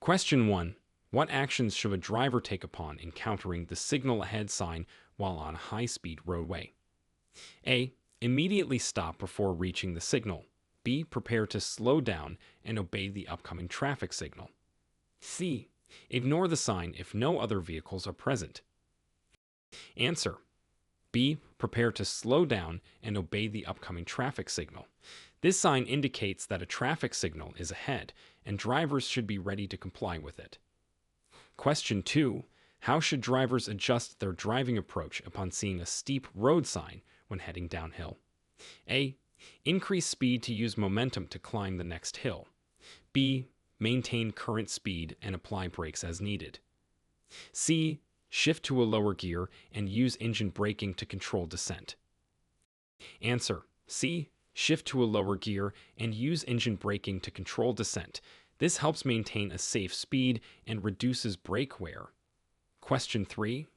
Question 1. What actions should a driver take upon encountering the signal ahead sign while on a high-speed roadway? A. Immediately stop before reaching the signal. B. Prepare to slow down and obey the upcoming traffic signal. C. Ignore the sign if no other vehicles are present. Answer. B. Prepare to slow down and obey the upcoming traffic signal. This sign indicates that a traffic signal is ahead, and drivers should be ready to comply with it. Question 2. How should drivers adjust their driving approach upon seeing a steep road sign when heading downhill? A. Increase speed to use momentum to climb the next hill. B. Maintain current speed and apply brakes as needed. C. Shift to a lower gear and use engine braking to control descent. Answer. C. Shift to a lower gear and use engine braking to control descent. This helps maintain a safe speed and reduces brake wear. Question 3.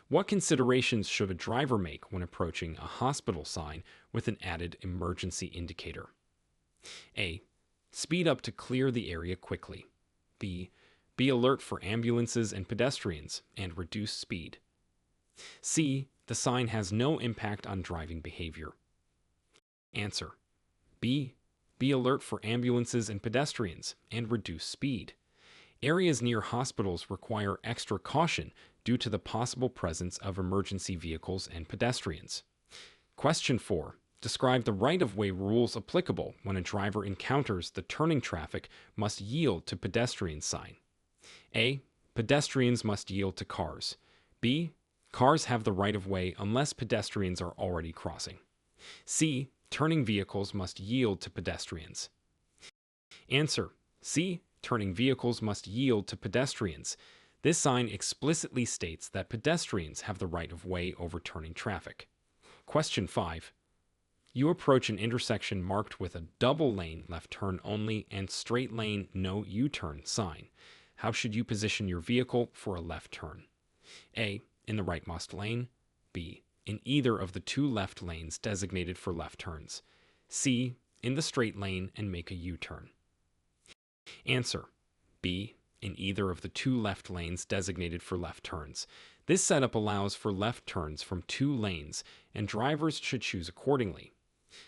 What considerations should a driver make when approaching a hospital sign with an added emergency indicator? A. Speed up to clear the area quickly. B. Be alert for ambulances and pedestrians and reduce speed. C. The sign has no impact on driving behavior. Answer. B. Be alert for ambulances and pedestrians and reduce speed. Areas near hospitals require extra caution due to the possible presence of emergency vehicles and pedestrians. Question 4. Describe the right-of-way rules applicable when a driver encounters the turning traffic must yield to pedestrian sign. A. Pedestrians must yield to cars. B. Cars have the right-of-way unless pedestrians are already crossing. C. Turning vehicles must yield to pedestrians. Answer. C. Turning vehicles must yield to pedestrians. This sign explicitly states that pedestrians have the right of way over turning traffic. Question 5. You approach an intersection marked with a double lane left turn only and straight lane no U-turn sign. How should you position your vehicle for a left turn? A. In the rightmost lane. B. In either of the two left lanes designated for left turns. C. In the straight lane and make a U-turn. Answer. B. In either of the two left lanes designated for left turns. This setup allows for left turns from two lanes, and drivers should choose accordingly.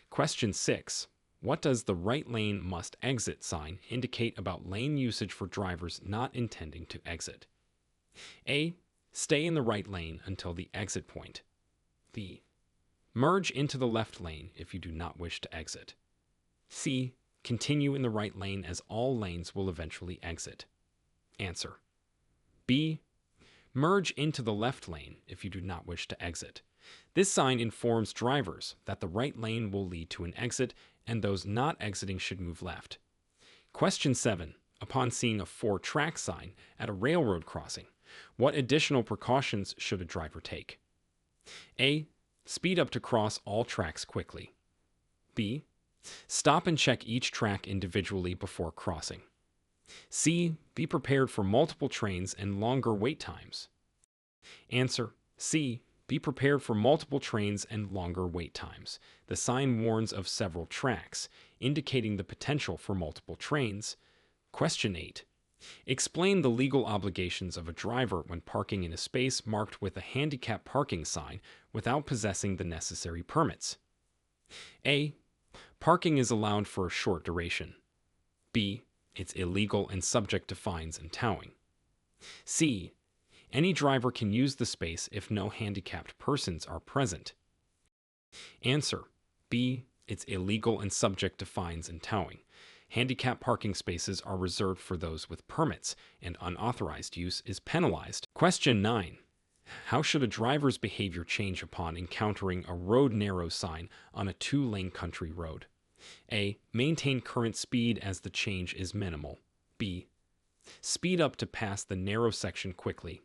Question 6. What does the right lane must exit sign indicate about lane usage for drivers not intending to exit? A. Stay in the right lane until the exit point. B. Merge into the left lane if you do not wish to exit. C. Continue in the right lane as all lanes will eventually exit. Answer. B. Merge into the left lane if you do not wish to exit. This sign informs drivers that the right lane will lead to an exit and those not exiting should move left. Question 7. Upon seeing a 4-track sign at a railroad crossing, what additional precautions should a driver take? A. Speed up to cross all tracks quickly. B. Stop and check each track individually before crossing. C. Be prepared for multiple trains and longer wait times. Answer. C. Be prepared for multiple trains and longer wait times. The sign warns of several tracks, indicating the potential for multiple trains. Question 8. Explain the legal obligations of a driver when parking in a space marked with a handicap parking sign without possessing the necessary permits. A. Parking is allowed for a short duration. B. It's illegal and subject to fines and towing. C. Any driver can use the space if no handicapped persons are present. Answer. B. It's illegal and subject to fines and towing. Handicap parking spaces are reserved for those with permits, and unauthorized use is penalized. Question 9. How should a driver's behavior change upon encountering a road narrow sign on a 2-lane country road? A. Maintain current speed as the change is minimal. B. Speed up to pass the narrow section quickly.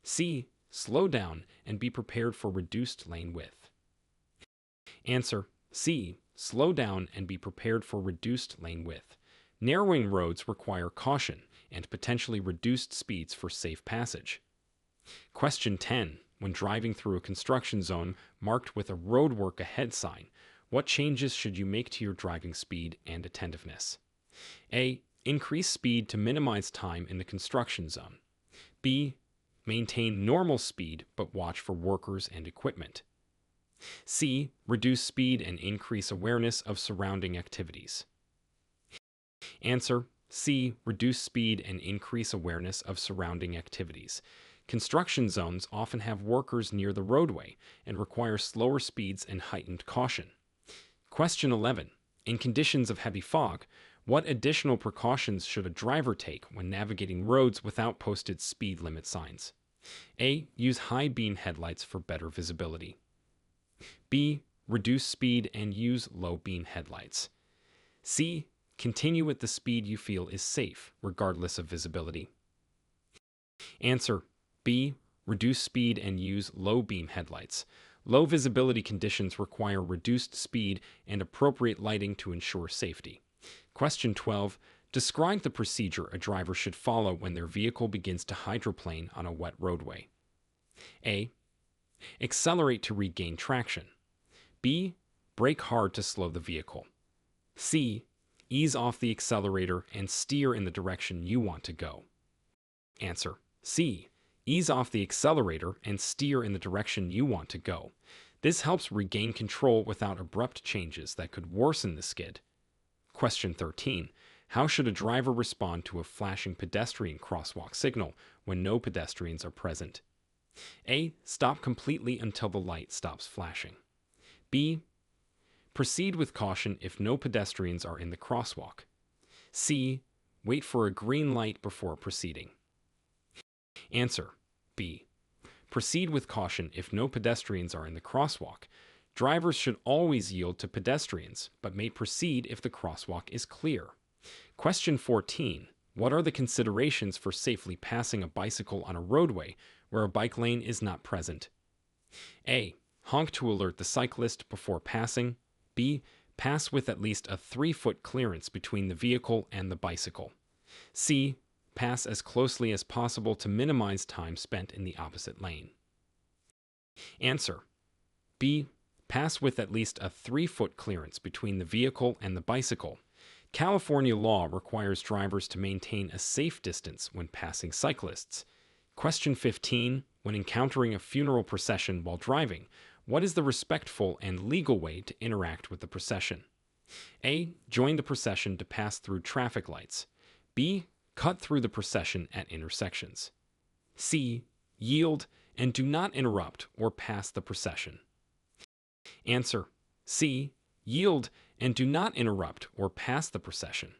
C. Slow down and be prepared for reduced lane width. Answer. C. Slow down and be prepared for reduced lane width. Narrowing roads require caution and potentially reduced speeds for safe passage. Question 10. When driving through a construction zone marked with a roadwork ahead sign, what changes should you make to your driving speed and attentiveness? A. Increase speed to minimize time in the construction zone. B. Maintain normal speed but watch for workers and equipment. C. Reduce speed and increase awareness of surrounding activities. Answer: C. Reduce speed and increase awareness of surrounding activities. Construction zones often have workers near the roadway and require slower speeds and heightened caution. Question 11. In conditions of heavy fog, what additional precautions should a driver take when navigating roads without posted speed limit signs? A. Use high beam headlights for better visibility. B. Reduce speed and use low beam headlights. C. Continue at the speed you feel is safe, regardless of visibility. Answer: B. Reduce speed and use low beam headlights. Low visibility conditions require reduced speed and appropriate lighting to ensure safety. Question 12. Describe the procedure a driver should follow when their vehicle begins to hydroplane on a wet roadway. A. Accelerate to regain traction. B. Brake hard to slow the vehicle. C. Ease off the accelerator and steer in the direction you want to go. Answer: C. Ease off the accelerator and steer in the direction you want to go. This helps regain control without abrupt changes that could worsen the skid. Question 13. How should a driver respond to a flashing pedestrian crosswalk signal when no pedestrians are present? A. Stop completely until the light stops flashing. B. Proceed with caution if no pedestrians are in the crosswalk. C. Wait for a green light before proceeding. Answer: B. Proceed with caution if no pedestrians are in the crosswalk. Drivers should always yield to pedestrians, but may proceed if the crosswalk is clear. Question 14. What are the considerations for safely passing a bicycle on a roadway where a bike lane is not present? A. Honk to alert the cyclist before passing. B. Pass with at least a 3-foot clearance between the vehicle and the bicycle. C. Pass as closely as possible to minimize time spent in the opposite lane. Answer: B. Pass with at least a 3-foot clearance between the vehicle and the bicycle. California law requires drivers to maintain a safe distance when passing cyclists. Question 15. When encountering a funeral procession while driving, what is the respectful and legal way to interact with the procession? A. Join the procession to pass through traffic lights. B. Cut through the procession at intersections. C. Yield and do not interrupt or pass the procession. Answer: C. Yield and do not interrupt or pass the procession.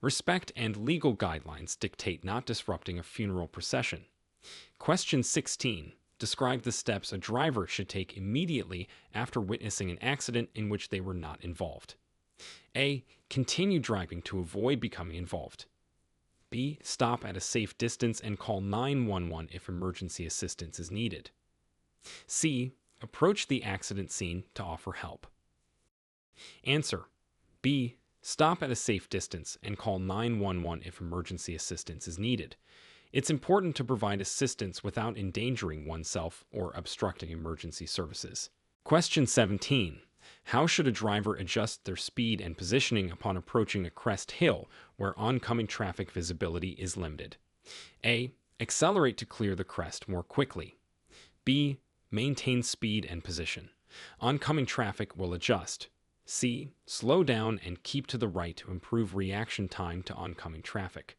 Respect and legal guidelines dictate not disrupting a funeral procession. Question 16. Describe the steps a driver should take immediately after witnessing an accident in which they were not involved. A. Continue driving to avoid becoming involved. B. Stop at a safe distance and call 911 if emergency assistance is needed. C. Approach the accident scene to offer help. Answer: B. Stop at a safe distance and call 911 if emergency assistance is needed. It's important to provide assistance without endangering oneself or obstructing emergency services. Question 17. How should a driver adjust their speed and positioning upon approaching a crest hill where oncoming traffic visibility is limited? A. Accelerate to clear the crest more quickly. B. Maintain speed and position. Oncoming traffic will adjust. C. Slow down and keep to the right to improve reaction time to oncoming traffic.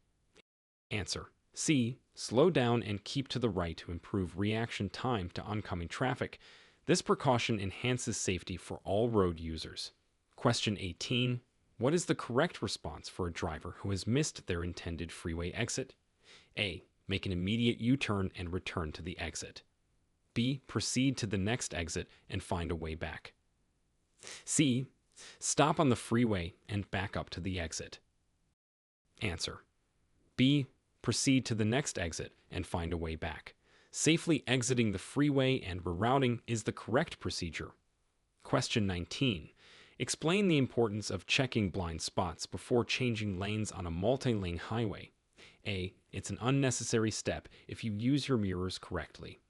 Answer: C. Slow down and keep to the right to improve reaction time to oncoming traffic. This precaution enhances safety for all road users. Question 18. What is the correct response for a driver who has missed their intended freeway exit? A. Make an immediate U-turn and return to the exit. B. Proceed to the next exit and find a way back. C. Stop on the freeway and back up to the exit. Answer: B. Proceed to the next exit and find a way back. Safely exiting the freeway and rerouting is the correct procedure. Question 19. Explain the importance of checking blind spots before changing lanes on a multi-lane highway. A. It's an unnecessary step if you use your mirrors correctly.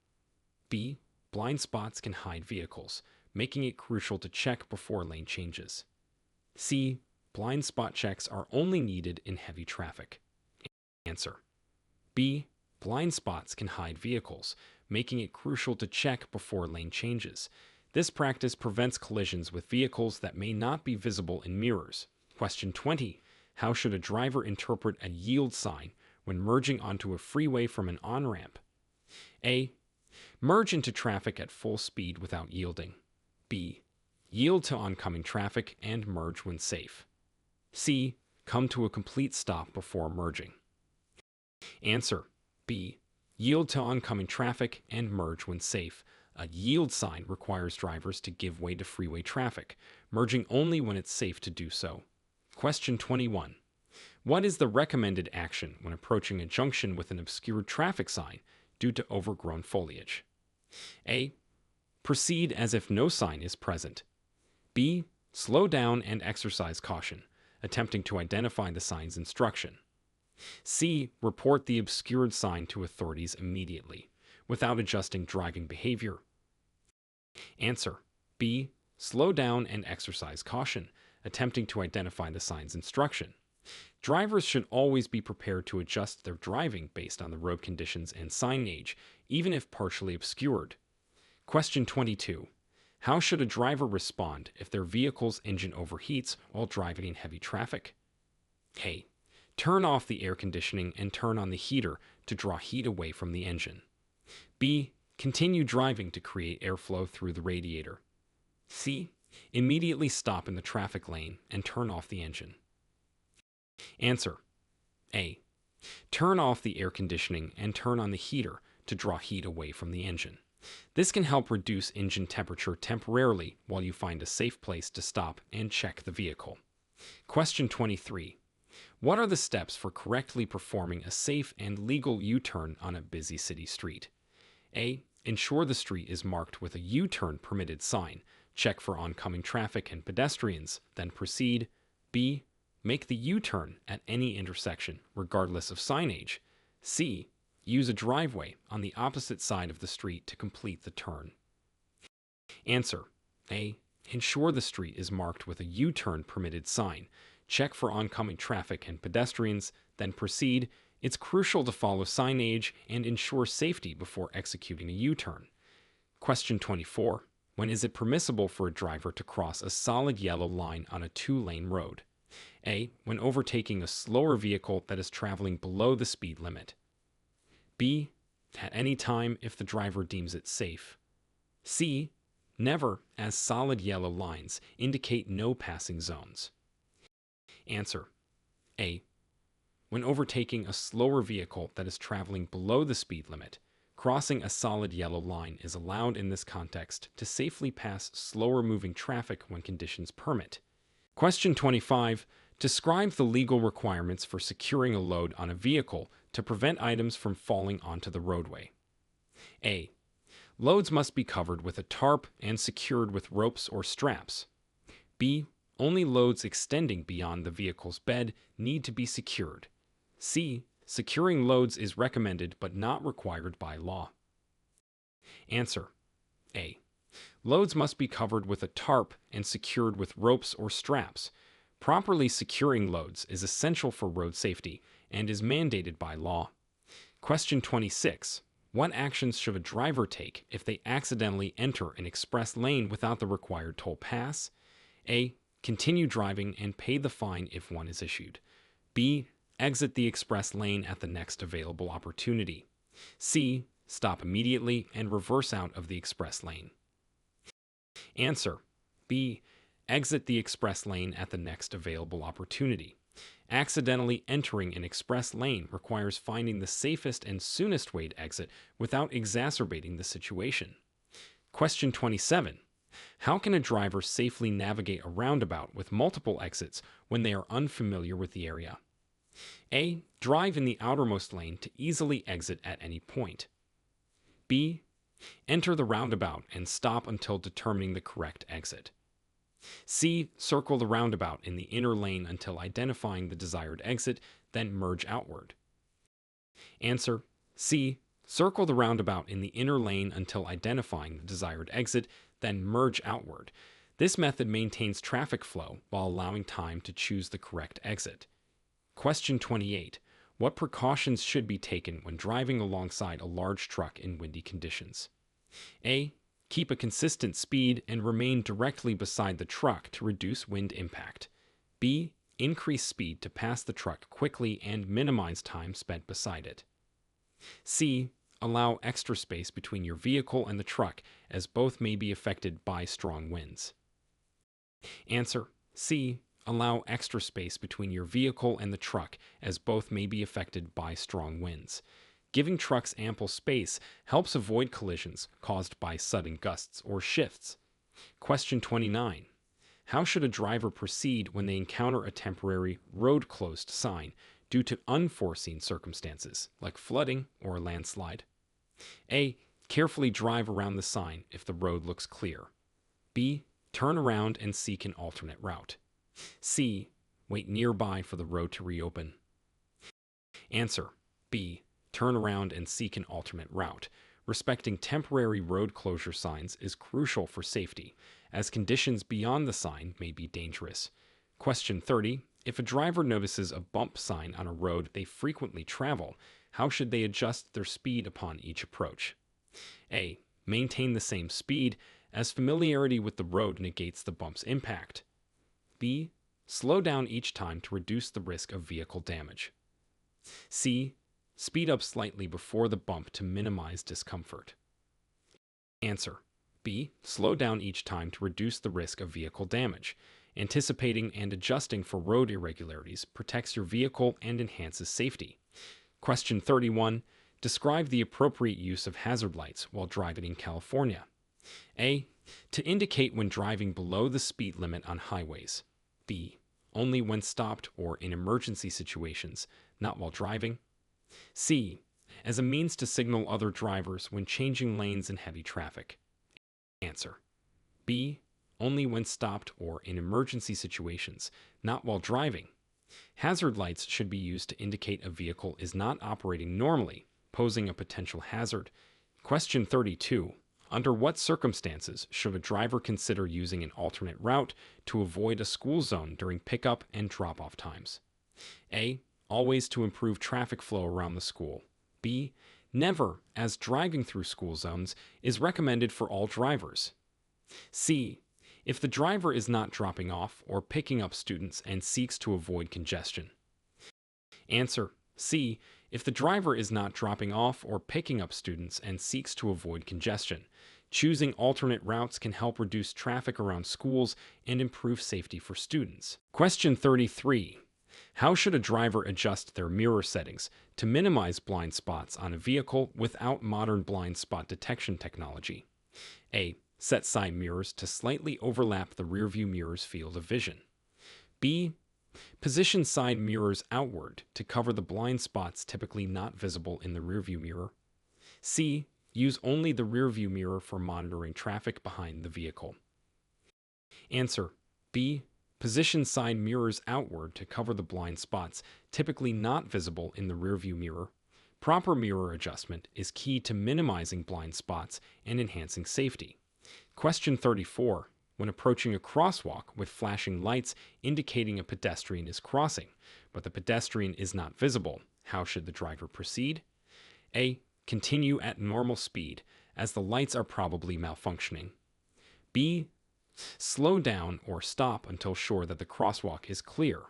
B. Blind spots can hide vehicles, making it crucial to check before lane changes. C. Blind spot checks are only needed in heavy traffic. Answer. B. Blind spots can hide vehicles, making it crucial to check before lane changes. This practice prevents collisions with vehicles that may not be visible in mirrors. Question 20. How should a driver interpret a yield sign when merging onto a freeway from an on-ramp? A. Merge into traffic at full speed without yielding. B. Yield to oncoming traffic and merge when safe. C. Come to a complete stop before merging. Answer. B. Yield to oncoming traffic and merge when safe. A yield sign requires drivers to give way to freeway traffic, merging only when it's safe to do so. Question 21. What is the recommended action when approaching a junction with an obscured traffic sign due to overgrown foliage? A. Proceed as if no sign is present. B. Slow down and exercise caution, attempting to identify the sign's instruction. C. Report the obscured sign to authorities immediately, without adjusting driving behavior. Answer. B. Slow down and exercise caution, attempting to identify the sign's instruction. Drivers should always be prepared to adjust their driving based on the road conditions and signage, even if partially obscured. Question 22. How should a driver respond if their vehicle's engine overheats while driving in heavy traffic? A. Turn off the air conditioning and turn on the heater to draw heat away from the engine. B. Continue driving to create airflow through the radiator. C. Immediately stop in the traffic lane and turn off the engine. Answer. A. Turn off the air conditioning and turn on the heater to draw heat away from the engine. This can help reduce engine temperature temporarily while you find a safe place to stop and check the vehicle. Question 23. What are the steps for correctly performing a safe and legal U-turn on a busy city street? A. Ensure the street is marked with a U-turn permitted sign. Check for oncoming traffic and pedestrians, then proceed. B. Make the U-turn at any intersection, regardless of signage. C. Use a driveway on the opposite side of the street to complete the turn. Answer. A. Ensure the street is marked with a U-turn permitted sign. Check for oncoming traffic and pedestrians, then proceed. It's crucial to follow signage and ensure safety before executing a U-turn. Question 24. When is it permissible for a driver to cross a solid yellow line on a two-lane road? A. When overtaking a slower vehicle that is traveling below the speed limit. B. At any time if the driver deems it safe. C. Never, as solid yellow lines indicate no passing zones. Answer. A. When overtaking a slower vehicle that is traveling below the speed limit, crossing a solid yellow line is allowed in this context to safely pass slower moving traffic when conditions permit. Question 25. Describe the legal requirements for securing a load on a vehicle to prevent items from falling onto the roadway. A. Loads must be covered with a tarp and secured with ropes or straps. B. Only loads extending beyond the vehicle's bed need to be secured. C. Securing loads is recommended but not required by law. Answer. A. Loads must be covered with a tarp and secured with ropes or straps. Properly securing loads is essential for road safety and is mandated by law. Question 26. What actions should a driver take if they accidentally enter an express lane without the required toll pass? A. Continue driving and pay the fine if one is issued. B. Exit the express lane at the next available opportunity. C. Stop immediately and reverse out of the express lane. Answer. B. Exit the express lane at the next available opportunity. Accidentally entering an express lane requires finding the safest and soonest way to exit without exacerbating the situation. Question 27. How can a driver safely navigate a roundabout with multiple exits when they are unfamiliar with the area? A. Drive in the outermost lane to easily exit at any point. B. Enter the roundabout and stop until determining the correct exit. C. Circle the roundabout in the inner lane until identifying the desired exit, then merge outward. Answer. C. Circle the roundabout in the inner lane until identifying the desired exit, then merge outward. This method maintains traffic flow while allowing time to choose the correct exit. Question 28. What precautions should be taken when driving alongside a large truck in windy conditions? A. Keep a consistent speed and remain directly beside the truck to reduce wind impact. B. Increase speed to pass the truck quickly and minimize time spent beside it. C. Allow extra space between your vehicle and the truck, as both may be affected by strong winds. Answer. C. Allow extra space between your vehicle and the truck, as both may be affected by strong winds. Giving trucks ample space helps avoid collisions caused by sudden gusts or shifts. Question 29. How should a driver proceed when they encounter a temporary road closed sign due to unforeseen circumstances, like flooding or a landslide? A. Carefully drive around the sign if the road looks clear. B. Turn around and seek an alternate route. C. Wait nearby for the road to reopen. Answer. B. Turn around and seek an alternate route. Respecting temporary road closure signs is crucial for safety, as conditions beyond the sign may be dangerous. Question 30. If a driver notices a bump sign on a road they frequently travel, how should they adjust their speed upon each approach? A. Maintain the same speed, as familiarity with the road negates the bump's impact. B. Slow down each time to reduce the risk of vehicle damage. C. Speed up slightly before the bump to minimize discomfort. Answer. B. Slow down each time to reduce the risk of vehicle damage. Anticipating and adjusting for road irregularities protects your vehicle and enhances safety. Question 31. Describe the appropriate use of hazard lights while driving in California. A. To indicate when driving below the speed limit on highways. B. Only when stopped or in emergency situations, not while driving. C. As a means to signal other drivers when changing lanes in heavy traffic. Answer. B. Only when stopped or in emergency situations, not while driving. Hazard lights should be used to indicate a vehicle is not operating normally, posing a potential hazard. Question 32. Under what circumstances should a driver consider using an alternate route to avoid a school zone during pickup and drop-off times? A. Always to improve traffic flow around the school. B. Never, as driving through school zones is recommended for all drivers. C. If the driver is not dropping off or picking up students and seeks to avoid congestion. Answer. C. If the driver is not dropping off or picking up students and seeks to avoid congestion. Choosing alternate routes can help reduce traffic around schools and improve safety for students. Question 33. How should a driver adjust their mirror settings to minimize blind spots on a vehicle without modern blind spot detection technology? A. Set side mirrors to slightly overlap the rearview mirror's field of vision. B. Position side mirrors outward to cover the blind spots typically not visible in the rearview mirror. C. Use only the rearview mirror for monitoring traffic behind the vehicle. Answer. B. Position side mirrors outward to cover the blind spots typically not visible in the rearview mirror. Proper mirror adjustment is key to minimizing blind spots and enhancing safety. Question 34. When approaching a crosswalk with flashing lights indicating a pedestrian is crossing, but the pedestrian is not visible, how should the driver proceed? A. Continue at normal speed, as the lights are probably malfunctioning. B. Slow down or stop until sure that the crosswalk is clear.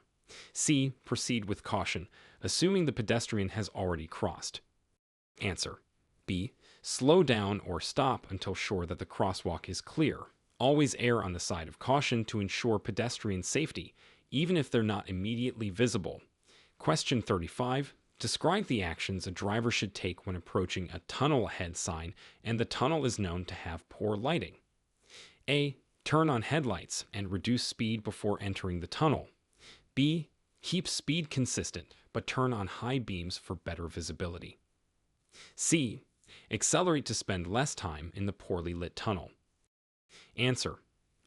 C. Proceed with caution, assuming the pedestrian has already crossed. Answer. B. Slow down or stop until sure that the crosswalk is clear. Always err on the side of caution to ensure pedestrian safety, even if they're not immediately visible. Question 35. Describe the actions a driver should take when approaching a tunnel ahead sign and the tunnel is known to have poor lighting. A. Turn on headlights and reduce speed before entering the tunnel. B. Keep speed consistent, but turn on high beams for better visibility. C. Accelerate to spend less time in the poorly lit tunnel. Answer.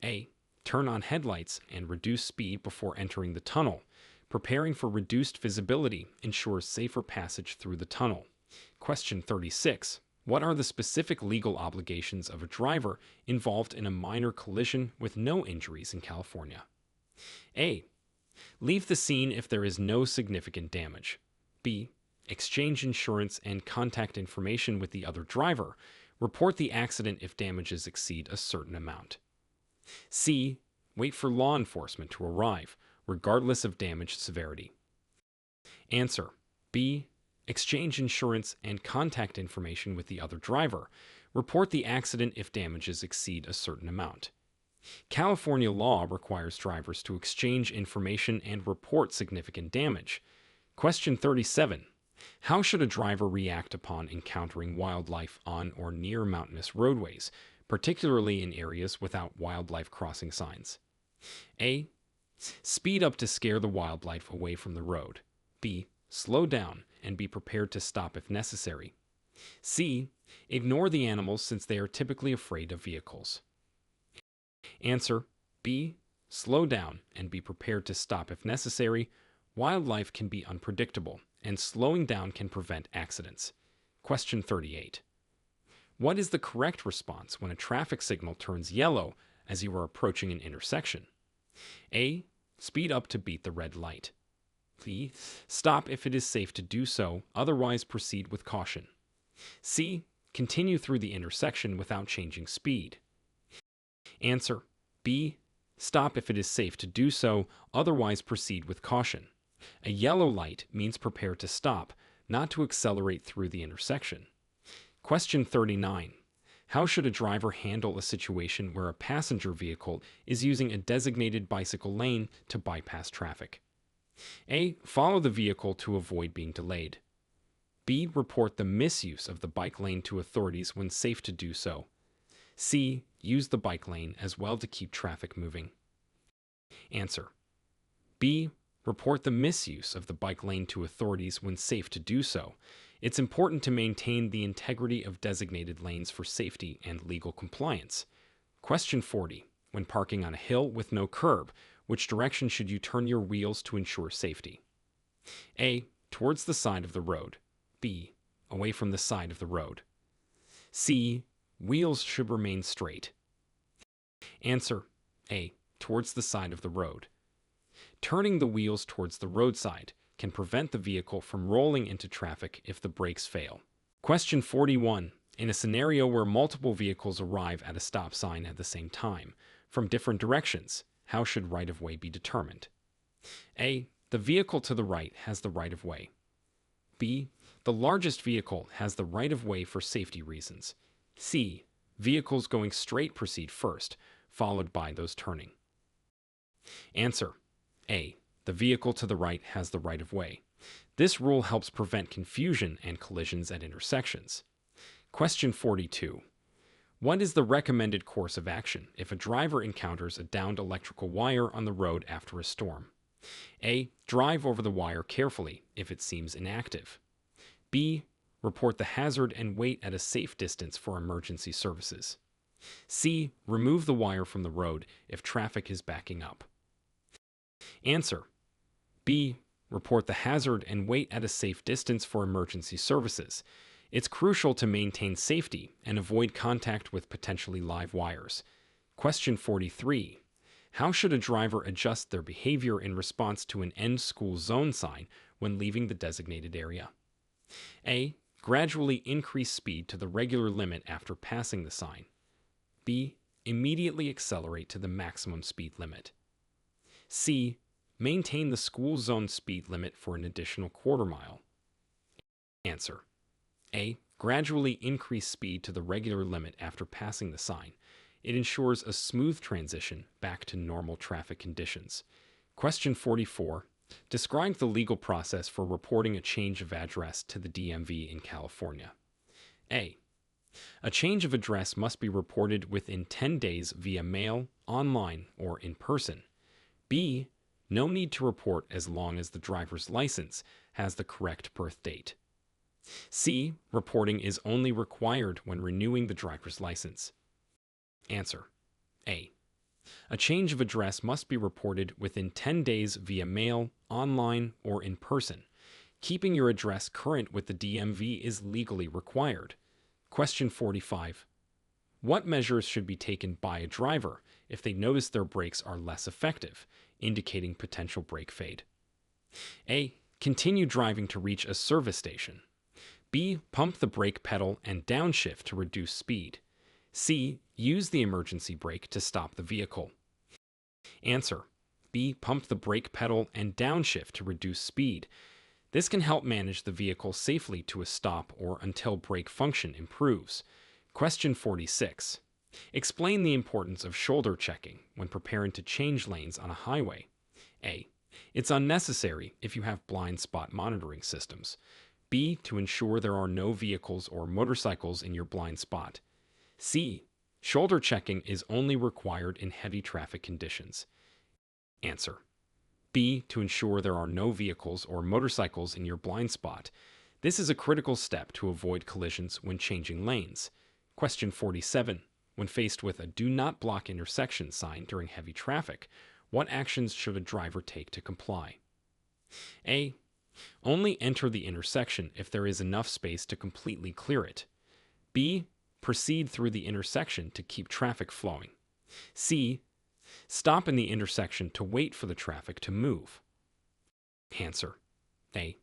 A. Turn on headlights and reduce speed before entering the tunnel. Preparing for reduced visibility ensures safer passage through the tunnel. Question 36. What are the specific legal obligations of a driver involved in a minor collision with no injuries in California? A. Leave the scene if there is no significant damage. B. Exchange insurance and contact information with the other driver. Report the accident if damages exceed a certain amount. C. Wait for law enforcement to arrive, regardless of damage severity. Answer. B. Exchange insurance and contact information with the other driver. Report the accident if damages exceed a certain amount. California law requires drivers to exchange information and report significant damage. Question 37. How should a driver react upon encountering wildlife on or near mountainous roadways, particularly in areas without wildlife crossing signs? A. Speed up to scare the wildlife away from the road. B. Slow down and be prepared to stop if necessary. C. Ignore the animals since they are typically afraid of vehicles. Answer. B. Slow down and be prepared to stop if necessary. Wildlife can be unpredictable, and slowing down can prevent accidents. Question 38. What is the correct response when a traffic signal turns yellow as you are approaching an intersection? A. Speed up to beat the red light. B. Stop if it is safe to do so, otherwise proceed with caution. C. Continue through the intersection without changing speed. Answer. B. Stop if it is safe to do so, otherwise proceed with caution. A yellow light means prepare to stop, not to accelerate through the intersection. Question 39. How should a driver handle a situation where a passenger vehicle is using a designated bicycle lane to bypass traffic? A. Follow the vehicle to avoid being delayed. B. Report the misuse of the bike lane to authorities when safe to do so. C. Use the bike lane as well to keep traffic moving. Answer. B. Report the misuse of the bike lane to authorities when safe to do so. It's important to maintain the integrity of designated lanes for safety and legal compliance. Question 40. When parking on a hill with no curb, which direction should you turn your wheels to ensure safety? A. Towards the side of the road. B. Away from the side of the road. C. Wheels should remain straight. Answer. A. Towards the side of the road. Turning the wheels towards the roadside can prevent the vehicle from rolling into traffic if the brakes fail. Question 41. In a scenario where multiple vehicles arrive at a stop sign at the same time, from different directions, how should right-of-way be determined? A. The vehicle to the right has the right-of-way. B. The largest vehicle has the right-of-way for safety reasons. C. Vehicles going straight proceed first, followed by those turning. Answer. A. The vehicle to the right has the right-of-way. This rule helps prevent confusion and collisions at intersections. Question 42. What is the recommended course of action if a driver encounters a downed electrical wire on the road after a storm? A. Drive over the wire carefully if it seems inactive. B. Report the hazard and wait at a safe distance for emergency services. C. Remove the wire from the road if traffic is backing up. Answer. B. Report the hazard and wait at a safe distance for emergency services. It's crucial to maintain safety and avoid contact with potentially live wires. Question 43. How should a driver adjust their behavior in response to an end school zone sign when leaving the designated area? A. Gradually increase speed to the regular limit after passing the sign. B. Immediately accelerate to the maximum speed limit. C. Maintain the school zone speed limit for an additional quarter mile. Answer. A. Gradually increase speed to the regular limit after passing the sign. It ensures a smooth transition back to normal traffic conditions. Question 44. Describe the legal process for reporting a change of address to the DMV in California. A. A change of address must be reported within 10 days via mail, online, or in person. B. No need to report as long as the driver's license has the correct birth date. C. Reporting is only required when renewing the driver's license. Answer. A. A change of address must be reported within 10 days via mail, online, or in person. Keeping your address current with the DMV is legally required. Question 45. What measures should be taken by a driver if they notice their brakes are less effective, indicating potential brake fade? A. Continue driving to reach a service station. B. Pump the brake pedal and downshift to reduce speed. C. Use the emergency brake to stop the vehicle. Answer. B. Pump the brake pedal and downshift to reduce speed. This can help manage the vehicle safely to a stop or until brake function improves. Question 46. Explain the importance of shoulder checking when preparing to change lanes on a highway. A. It's unnecessary if you have blind spot monitoring systems. B. To ensure there are no vehicles or motorcycles in your blind spot. C. Shoulder checking is only required in heavy traffic conditions. Answer. B. To ensure there are no vehicles or motorcycles in your blind spot. This is a critical step to avoid collisions when changing lanes. Question 47. When faced with a "Do not block intersection" sign during heavy traffic, what actions should a driver take to comply? A. Only enter the intersection if there is enough space to completely clear it. B. Proceed through the intersection to keep traffic flowing. C. Stop in the intersection to wait for the traffic to move. Answer. A.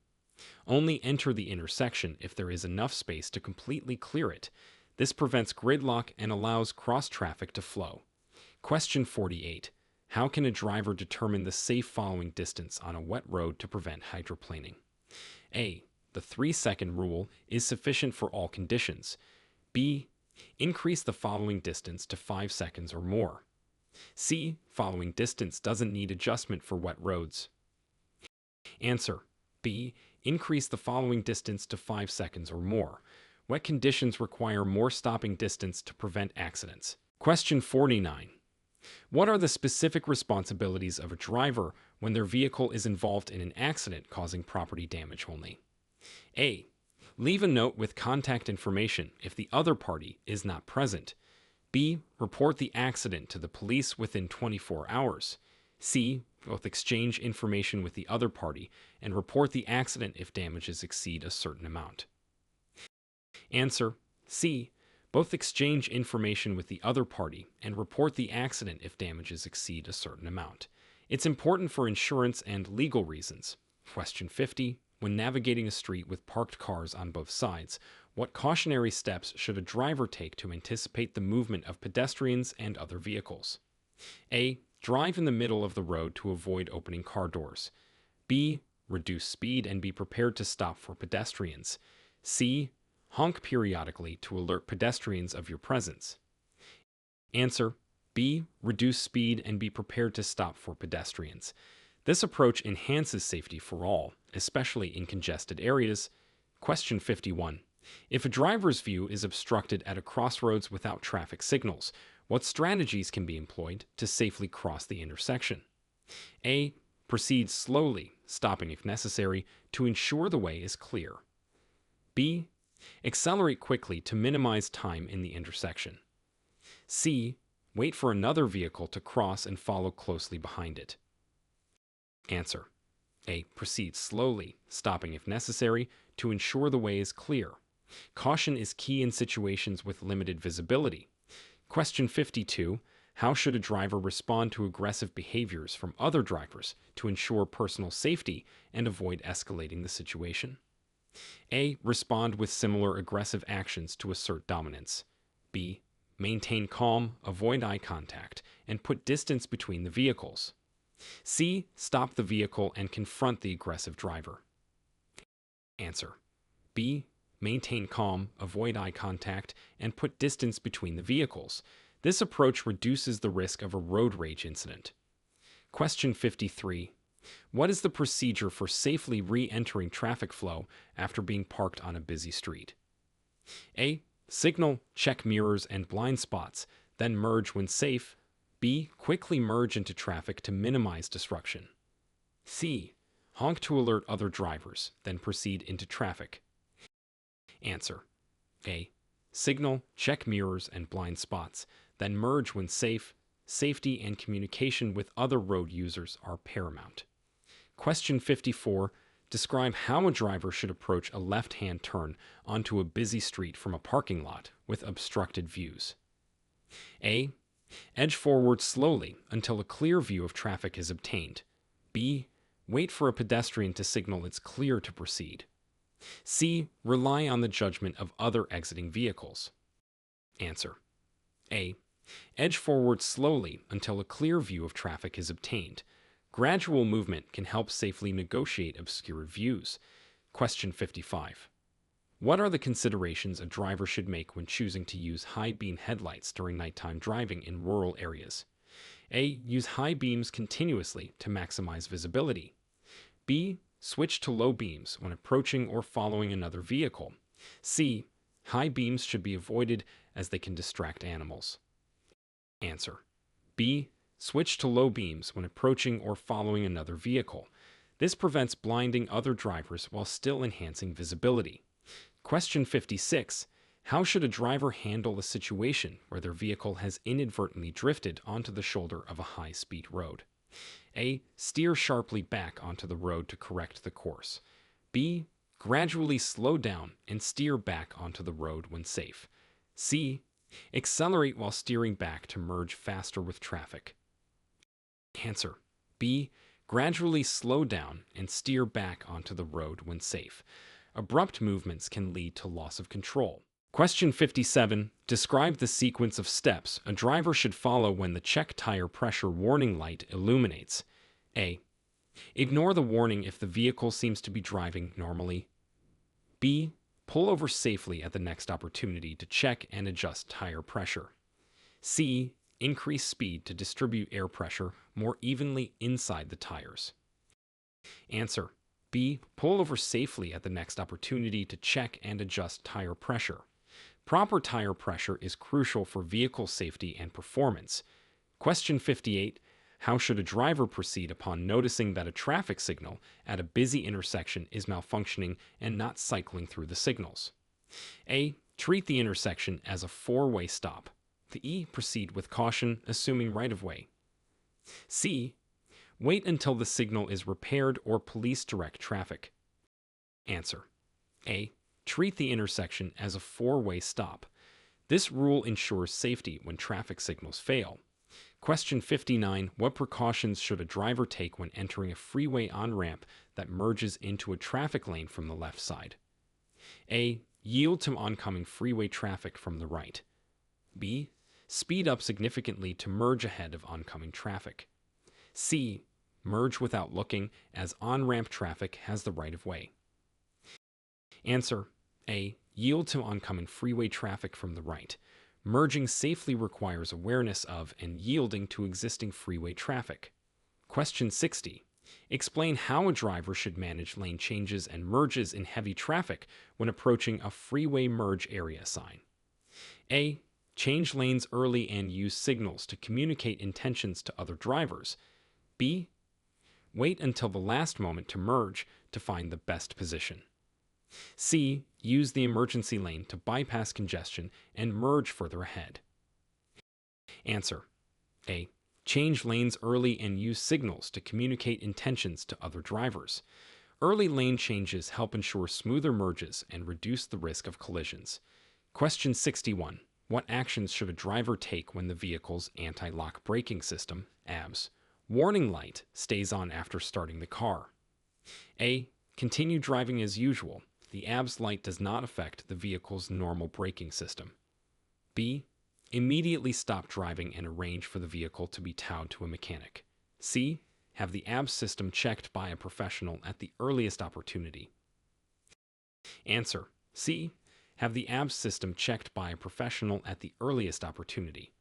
Only enter the intersection if there is enough space to completely clear it. This prevents gridlock and allows cross-traffic to flow. Question 48. How can a driver determine the safe following distance on a wet road to prevent hydroplaning? A. The 3-second rule is sufficient for all conditions. B. Increase the following distance to 5 seconds or more. C. Following distance doesn't need adjustment for wet roads. Answer. B. Increase the following distance to 5 seconds or more. Wet conditions require more stopping distance to prevent accidents. Question 49. What are the specific responsibilities of a driver when their vehicle is involved in an accident causing property damage only? A. Leave a note with contact information if the other party is not present. B. Report the accident to the police within 24 hours. C. Both exchange information with the other party and report the accident if damages exceed a certain amount. Answer. C. Both exchange information with the other party and report the accident if damages exceed a certain amount. It's important for insurance and legal reasons. Question 50. When navigating a street with parked cars on both sides, what cautionary steps should a driver take to anticipate the movement of pedestrians and other vehicles? A. Drive in the middle of the road to avoid opening car doors. B. Reduce speed and be prepared to stop for pedestrians. C. Honk periodically to alert pedestrians of your presence. Answer. B. Reduce speed and be prepared to stop for pedestrians. This approach enhances safety for all, especially in congested areas. Question 51. If a driver's view is obstructed at a crossroads without traffic signals, what strategies can be employed to safely cross the intersection? A. Proceed slowly, stopping if necessary, to ensure the way is clear. B. Accelerate quickly to minimize time in the intersection. C. Wait for another vehicle to cross and follow closely behind it. Answer. A. Proceed slowly, stopping if necessary, to ensure the way is clear. Caution is key in situations with limited visibility. Question 52. How should a driver respond to aggressive behaviors from other drivers to ensure personal safety and avoid escalating the situation? A. Respond with similar aggressive actions to assert dominance. B. Maintain calm, avoid eye contact, and put distance between the vehicles. C. Stop the vehicle and confront the aggressive driver. Answer. B. Maintain calm, avoid eye contact, and put distance between the vehicles. This approach reduces the risk of a road rage incident. Question 53. What is the procedure for safely re-entering traffic flow after being parked on a busy street? A. Signal, check mirrors and blind spots, then merge when safe. B. Quickly merge into traffic to minimize disruption. C. Honk to alert other drivers, then proceed into traffic. Answer. A. Signal, check mirrors and blind spots, then merge when safe. Safety and communication with other road users are paramount. Question 54. Describe how a driver should approach a left-hand turn onto a busy street from a parking lot with obstructed views. A. Edge forward slowly until a clear view of traffic is obtained. B. Wait for a pedestrian to signal it's clear to proceed. C. Rely on the judgment of other exiting vehicles. Answer. A. Edge forward slowly until a clear view of traffic is obtained. Gradual movement can help safely negotiate obscured views. Question 55. What are the considerations a driver should make when choosing to use high beam headlights during nighttime driving in rural areas? A. Use high beams continuously to maximize visibility. B. Switch to low beams when approaching or following another vehicle. C. High beams should be avoided as they can distract animals. Answer. B. Switch to low beams when approaching or following another vehicle. This prevents blinding other drivers while still enhancing visibility. Question 56. How should a driver handle a situation where their vehicle has inadvertently drifted onto the shoulder of a high-speed road? A. Steer sharply back onto the road to correct the course. B. Gradually slow down and steer back onto the road when safe. C. Accelerate while steering back to merge faster with traffic. Answer. B. Gradually slow down and steer back onto the road when safe. Abrupt movements can lead to loss of control. Question 57. Describe the sequence of steps a driver should follow when the check tire pressure warning light illuminates. A. Ignore the warning if the vehicle seems to be driving normally. B. Pull over safely at the next opportunity to check and adjust tire pressure. C. Increase speed to distribute air pressure more evenly inside the tires. Answer. B. Pull over safely at the next opportunity to check and adjust tire pressure. Proper tire pressure is crucial for vehicle safety and performance. Question 58. How should a driver proceed upon noticing that a traffic signal at a busy intersection is malfunctioning and not cycling through the signals? A. Treat the intersection as a four-way stop. E. Proceed with caution, assuming right-of-way. C. Wait until the signal is repaired or police direct traffic. Answer. A. Treat the intersection as a four-way stop. This rule ensures safety when traffic signals fail. Question 59. What precautions should a driver take when entering a freeway on-ramp that merges into a traffic lane from the left side? A. Yield to oncoming freeway traffic from the right. B. Speed up significantly to merge ahead of oncoming traffic. C. Merge without looking, as on-ramp traffic has the right-of-way. Answer. A. Yield to oncoming freeway traffic from the right. Merging safely requires awareness of and yielding to existing freeway traffic. Question 60. Explain how a driver should manage lane changes and merges in heavy traffic when approaching a freeway merge area sign. A. Change lanes early and use signals to communicate intentions to other drivers. B. Wait until the last moment to merge to find the best position. C. Use the emergency lane to bypass congestion and merge further ahead. Answer. A. Change lanes early and use signals to communicate intentions to other drivers. Early lane changes help ensure smoother merges and reduce the risk of collisions. Question 61. What actions should a driver take when the vehicle's anti-lock braking system, ABS, warning light stays on after starting the car? A. Continue driving as usual. The ABS light does not affect the vehicle's normal braking system. B. Immediately stop driving and arrange for the vehicle to be towed to a mechanic. C. Have the ABS system checked by a professional at the earliest opportunity. Answer. C. Have the ABS system checked by a professional at the earliest opportunity.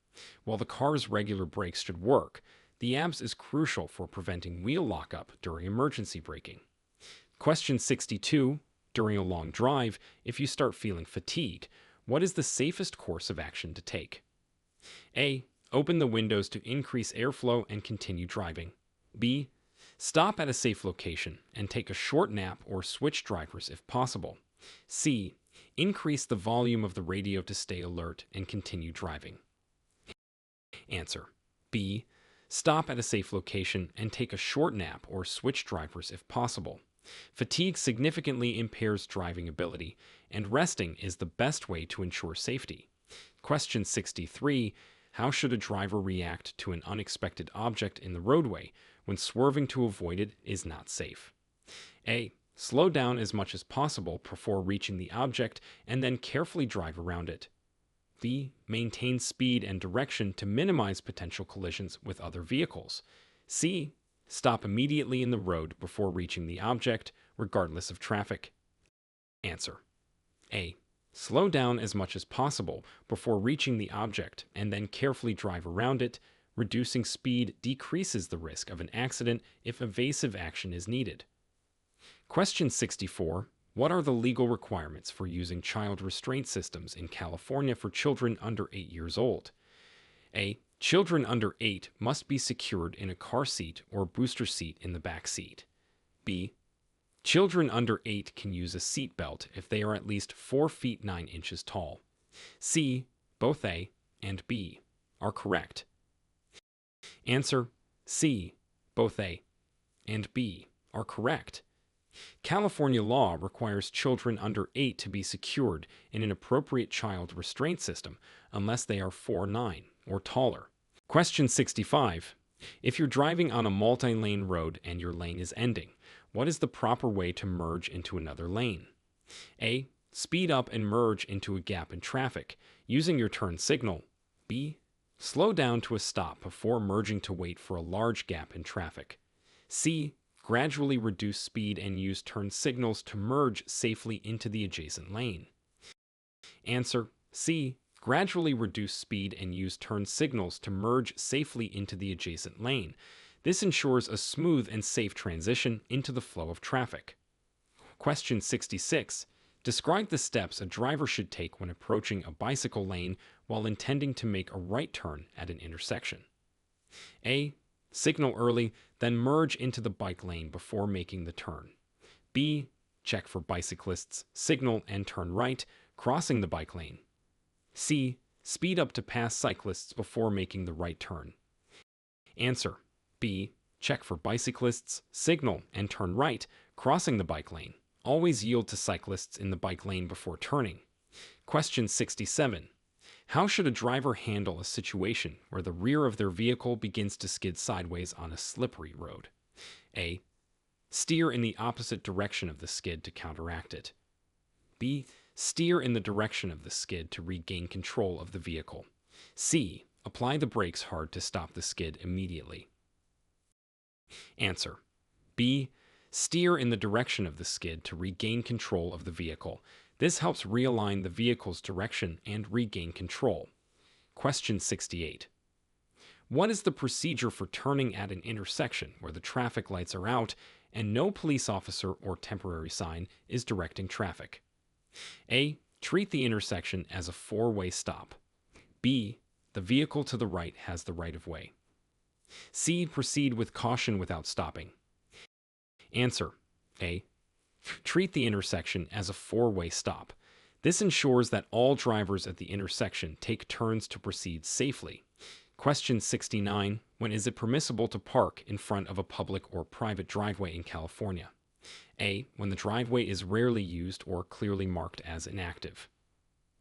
While the car's regular brakes should work, the ABS is crucial for preventing wheel lockup during emergency braking. Question 62. During a long drive, if you start feeling fatigue, what is the safest course of action to take? A. Open the windows to increase airflow and continue driving. B. Stop at a safe location and take a short nap or switch drivers if possible. C. Increase the volume of the radio to stay alert and continue driving. Answer. B. Stop at a safe location and take a short nap or switch drivers if possible. Fatigue significantly impairs driving ability, and resting is the best way to ensure safety. Question 63. How should a driver react to an unexpected object in the roadway when swerving to avoid it is not safe? A. Slow down as much as possible before reaching the object and then carefully drive around it. B. Maintain speed and direction to minimize potential collisions with other vehicles. C. Stop immediately in the road before reaching the object, regardless of traffic. Answer. A. Slow down as much as possible before reaching the object and then carefully drive around it. Reducing speed decreases the risk of an accident if evasive action is needed. Question 64. What are the legal requirements for using child restraint systems in California for children under 8 years old? A. Children under 8 must be secured in a car seat or booster seat in the back seat. B. Children under 8 can use a seat belt if they are at least 4 feet 9 inches tall. C. Both A and B are correct. Answer. C. Both A and B are correct. California law requires children under 8 to be secured in an appropriate child restraint system unless they are 4'9" or taller. Question 65. If you're driving on a multi-lane road and your lane is ending, what is the proper way to merge into another lane? A. Speed up and merge into a gap in traffic using your turn signal. B. Slow down to a stop before merging to wait for a large gap in traffic. C. Gradually reduce speed and use turn signals to merge safely into the adjacent lane. Answer. C. Gradually reduce speed and use turn signals to merge safely into the adjacent lane. This ensures a smooth and safe transition into the flow of traffic. Question 66. Describe the steps a driver should take when approaching a bicycle lane while intending to make a right turn at an intersection. A. Signal early, then merge into the bike lane before making the turn. B. Check for bicyclists, signal and turn right, crossing the bike lane. C. Speed up to pass cyclists before making the right turn. Answer. B. Check for bicyclists, signal and turn right, crossing the bike lane. Always yield to cyclists in the bike lane before turning. Question 67. How should a driver handle a situation where the rear of their vehicle begins to skid sideways on a slippery road? A. Steer in the opposite direction of the skid to counteract it. B. Steer in the direction of the skid to regain control of the vehicle. C. Apply the brakes hard to stop the skid immediately. Answer. B. Steer in the direction of the skid to regain control of the vehicle. This helps realign the vehicle's direction and regain control. Question 68. What is the procedure for turning at an intersection where the traffic lights are out and no police officer or temporary sign is directing traffic? A. Treat the intersection as a four-way stop. B. The vehicle to the right has the right of way. C. Proceed with caution without stopping. Answer. A. Treat the intersection as a four-way stop. This ensures that all drivers at the intersection take turns to proceed safely. Question 69. When is it permissible to park in front of a public or private driveway in California? A. When the driveway is rarely used or clearly marked as inactive.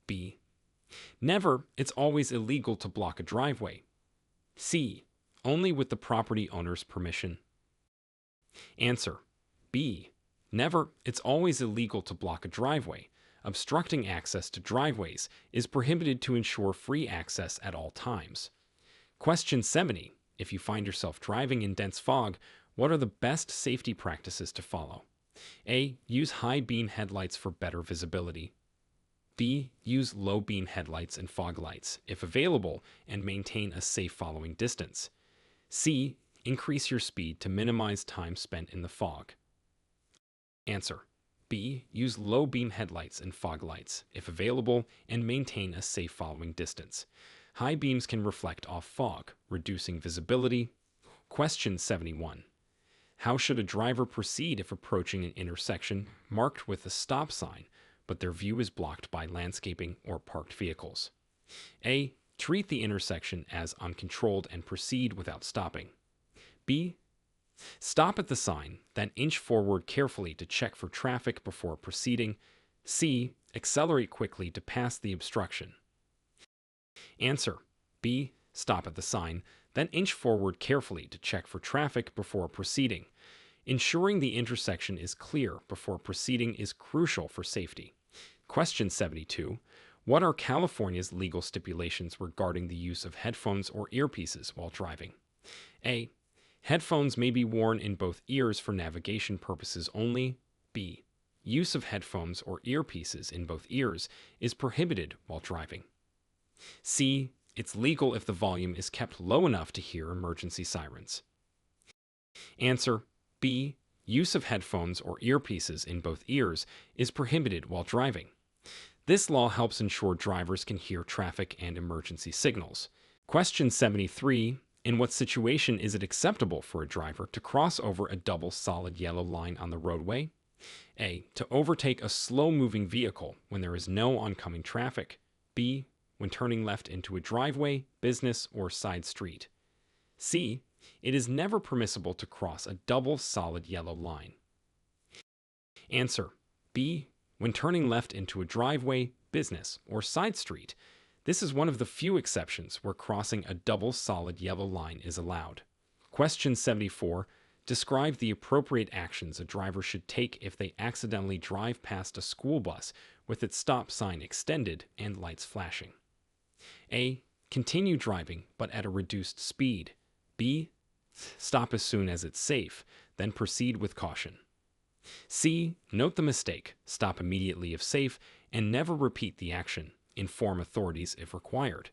B. Never, it's always illegal to block a driveway. C. Only with the property owner's permission. Answer. B. Never, it's always illegal to block a driveway. Obstructing access to driveways is prohibited to ensure free access at all times. Question 70. If you find yourself driving in dense fog, what are the best safety practices to follow? A. Use high beam headlights for better visibility. B. Use low beam headlights and fog lights, if available, and maintain a safe following distance. C. Increase your speed to minimize time spent in the fog. Answer. B. Use low beam headlights and fog lights, if available, and maintain a safe following distance. High beams can reflect off fog, reducing visibility. Question 71. How should a driver proceed if approaching an intersection marked with a stop sign, but their view is blocked by landscaping or parked vehicles? A. Treat the intersection as uncontrolled and proceed without stopping. B. Stop at the sign, then inch forward carefully to check for traffic before proceeding. C. Accelerate quickly to pass the obstruction. Answer. B. Stop at the sign, then inch forward carefully to check for traffic before proceeding. Ensuring the intersection is clear before proceeding is crucial for safety. Question 72. What are California's legal stipulations regarding the use of headphones or earpieces while driving? A. Headphones may be worn in both ears for navigation purposes only. B. Use of headphones or earpieces in both ears is prohibited while driving. C. It's legal if the volume is kept low enough to hear emergency sirens. Answer. B. Use of headphones or earpieces in both ears is prohibited while driving. This law helps ensure drivers can hear traffic and emergency signals. Question 73. In what situation is it acceptable for a driver to cross over a double solid yellow line on the roadway? A. To overtake a slow-moving vehicle when there is no oncoming traffic. B. When turning left into a driveway, business, or side street. C. It is never permissible to cross a double solid yellow line. Answer. B. When turning left into a driveway, business, or side street. This is one of the few exceptions where crossing a double solid yellow line is allowed. Question 74. Describe the appropriate actions a driver should take if they accidentally drive past a school bus with its stop sign extended and lights flashing. A. Continue driving, but at a reduced speed. B. Stop as soon as it's safe, then proceed with caution. C. Note the mistake, stop immediately if safe, and never repeat the action. Inform authorities if required.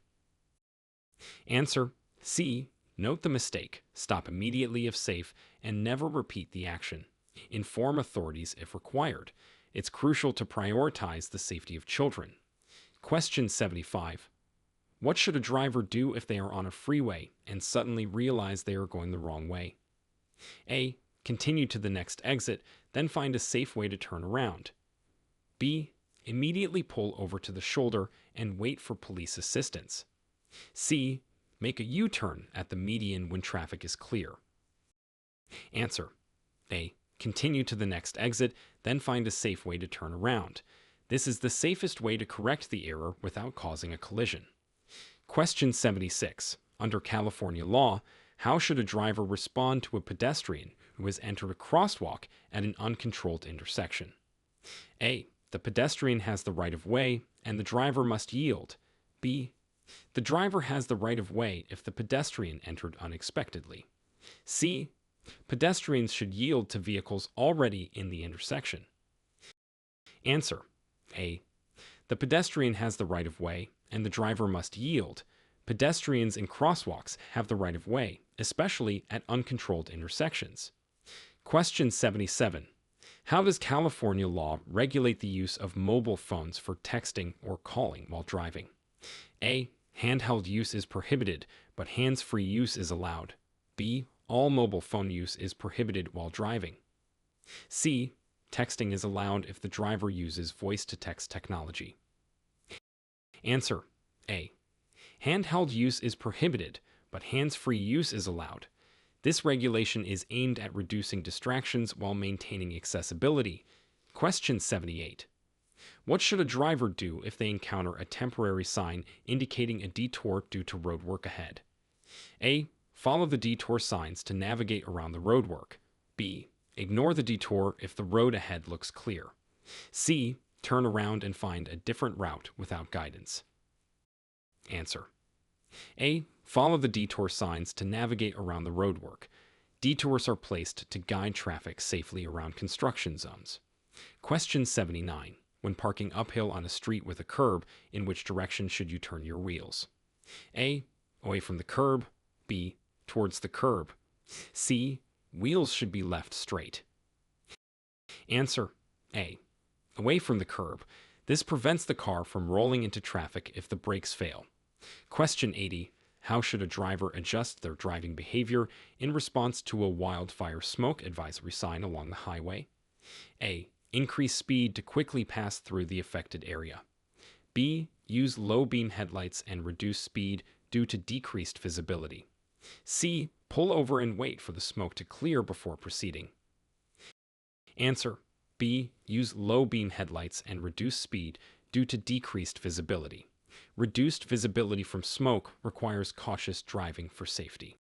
Answer. C. Note the mistake, stop immediately if safe, and never repeat the action. Inform authorities if required. It's crucial to prioritize the safety of children. Question 75. What should a driver do if they are on a freeway and suddenly realize they are going the wrong way? A. Continue to the next exit, then find a safe way to turn around. B. Immediately pull over to the shoulder and wait for police assistance. C. Make a U-turn at the median when traffic is clear. Answer. A. Continue to the next exit, then find a safe way to turn around. This is the safest way to correct the error without causing a collision. Question 76. Under California law, how should a driver respond to a pedestrian who has entered a crosswalk at an uncontrolled intersection? A. The pedestrian has the right of way, and the driver must yield. B. The driver has the right of way if the pedestrian entered unexpectedly. C. Pedestrians should yield to vehicles already in the intersection. Answer. A. The pedestrian has the right of way, and the driver must yield. Pedestrians in crosswalks have the right of way, especially at uncontrolled intersections. Question 77. How does California law regulate the use of mobile phones for texting or calling while driving? A. Handheld use is prohibited, but hands-free use is allowed. B. All mobile phone use is prohibited while driving. C. Texting is allowed if the driver uses voice-to-text technology. Answer. A. Handheld use is prohibited, but hands-free use is allowed. This regulation is aimed at reducing distractions while maintaining accessibility. Question 78. What should a driver do if they encounter a temporary sign indicating a detour due to road work ahead? A. Follow the detour signs to navigate around the roadwork. B. Ignore the detour if the road ahead looks clear. C. Turn around and find a different route without guidance. Answer. A. Follow the detour signs to navigate around the roadwork. Detours are placed to guide traffic safely around construction zones. Question 79. When parking uphill on a street with a curb, in which direction should you turn your wheels? A. Away from the curb. B. Towards the curb. C. Wheels should be left straight. Answer. A. Away from the curb. This prevents the car from rolling into traffic if the brakes fail. Question 80. How should a driver adjust their driving behavior in response to a wildfire smoke advisory sign along the highway? A. Increase speed to quickly pass through the affected area. B. Use low beam headlights and reduce speed due to decreased visibility. C. Pull over and wait for the smoke to clear before proceeding. Answer B. Use low beam headlights and reduce speed due to decreased visibility. Reduced visibility from smoke requires cautious driving for safety.